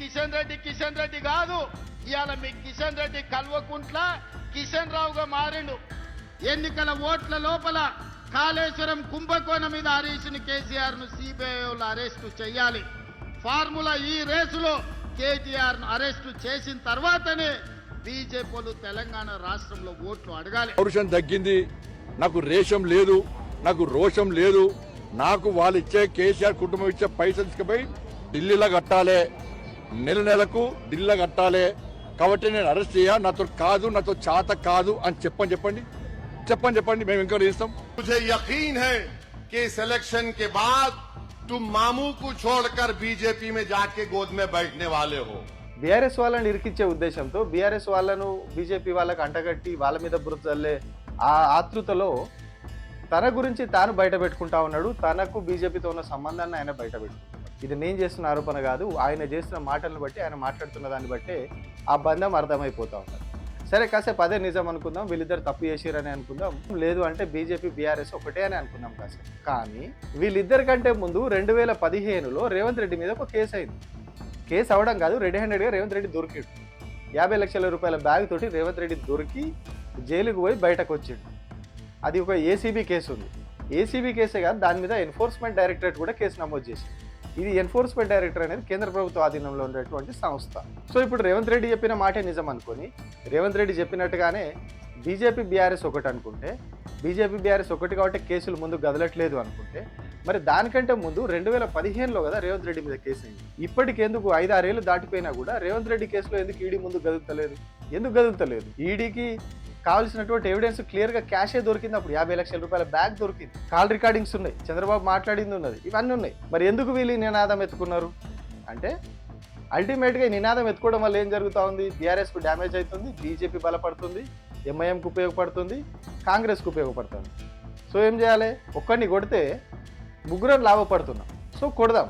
కిషన్ రెడ్డి కాదు, ఇవాళ మీ కిషన్ రెడ్డి కల్వకుంట్ల కిషన్ రావుగా మారిండు. ఎన్నికల ఓట్ల లోపల కాళేశ్వరం కుంభకోణం మీద హరీష్ని కేసీఆర్ ను సిబిఐ అరెస్టు చేయాలి. ఫార్ములా ఈ రేసులో కేటీఆర్ ను అరెస్టు చేసిన తర్వాతనే బీజేపీలు తెలంగాణ రాష్ట్రంలో ఓట్లు అడగాలి. పౌరుషం తగ్గింది, నాకు రేషం లేదు, నాకు రోషం లేదు, నాకు వాళ్ళు ఇచ్చే కేసీఆర్ కుటుంబం ఇచ్చే పైసలు తీసుకుపోయి ఢిల్లీలో కట్టాలి, నెల నెలకు ఢిల్లీలో కట్టాలి, కాబట్టి నేను అరెస్ట్ చేయ, నాతో కాదు, నాతో చాత కాదు అని చెప్పండి మేము ఇంకా చేస్తాం. मुझे यकीन है कि इस इलेक्शन के बाद तुम मामू को छोड़कर बीजेपी में जाके गोद में बैठने वाले हो. బీఆర్ఎస్ వాళ్ళని ఇరికిచ్చే ఉద్దేశంతో బీఆర్ఎస్ వాళ్ళను బీజేపీ వాళ్ళకి అంటగట్టి వాళ్ళ మీద బురద చల్లే ఆ ఆతృతలో తన గురించి తాను బయట పెట్టుకుంటా ఉన్నాడు. తనకు బీజేపీతో ఉన్న సంబంధాన్ని ఆయన బయట పెట్టుకుంటాడు. ఇది నేను చేస్తున్న ఆరోపణ కాదు, ఆయన చేస్తున్న మాటలను బట్టి, ఆయన మాట్లాడుతున్న దాన్ని బట్టి ఆ బంధం అర్థమైపోతా ఉంటారు. సరే, కాసేపు అదే నిజం అనుకుందాం, వీళ్ళిద్దరు తప్పు చేసిరని అనుకుందాం, లేదు అంటే బీజేపీ బీఆర్ఎస్ ఒకటే అని అనుకుందాం కాసేపు. కానీ వీళ్ళిద్దరికంటే ముందు 2015లో రేవంత్ రెడ్డి మీద ఒక కేసు అయింది. కేసు అవడం కాదు, రెడ్ హ్యాండెడ్గా రేవంత్ రెడ్డి దొరికిడు. 50 లక్షల రూపాయల బ్యాగ్ తోటి రేవంత్ రెడ్డి దొరికి జైలుకు పోయి బయటకు వచ్చిండు. అది ఒక ఏసీబీ కేసు ఉంది. ఏసీబీ కేసే కాదు, దాని మీద ఎన్ఫోర్స్మెంట్ డైరెక్టరేట్ కూడా కేసు నమోదు చేసింది. ఇది ఎన్ఫోర్స్మెంట్ డైరెక్టర్ అనేది కేంద్ర ప్రభుత్వ ఆధీనంలో ఉన్నటువంటి సంస్థ. సో ఇప్పుడు రేవంత్ రెడ్డి చెప్పిన మాటే నిజం అనుకొని, రేవంత్ రెడ్డి చెప్పినట్టుగానే బీజేపీ బీఆర్ఎస్ ఒకటి అనుకుంటే, బీజేపీ బీఆర్ఎస్ ఒకటి కాబట్టి కేసులు ముందు గదలట్లేదు అనుకుంటే, మరి దానికంటే ముందు 2015లో కదా రేవంత్ రెడ్డి మీద కేసు అయింది. ఇప్పటికెందుకు 5-6 ఏళ్ళు దాటిపోయినా కూడా రేవంత్ రెడ్డి కేసులో ఎందుకు ఈడీ ముందు గదులుతలేదు? ఎందుకు గదులుతలేదు? ఈడీకి కావాల్సినటువంటి ఎవిడెన్స్ క్లియర్గా క్యాషే దొరికింది. అప్పుడు 50 లక్షల రూపాయల బ్యాగ్ దొరికింది, కాల్ రికార్డింగ్స్ ఉన్నాయి, చంద్రబాబు మాట్లాడింది ఉన్నది, ఇవన్నీ ఉన్నాయి. మరి ఎందుకు వీళ్ళు నినాదం ఎత్తుకున్నారు అంటే, అల్టిమేట్గా ఈ నినాదం ఎత్తుకోవడం వల్ల ఏం జరుగుతూ ఉంది? బీఆర్ఎస్కు డ్యామేజ్ అవుతుంది, బీజేపీ బలపడుతుంది, ఎంఐఎంకు ఉపయోగపడుతుంది, కాంగ్రెస్కు ఉపయోగపడుతుంది. సో ఏం చేయాలి? ఒక్కడిని కొడితే ముగ్గురం లాభపడుతున్నాం, సో కొడదాం.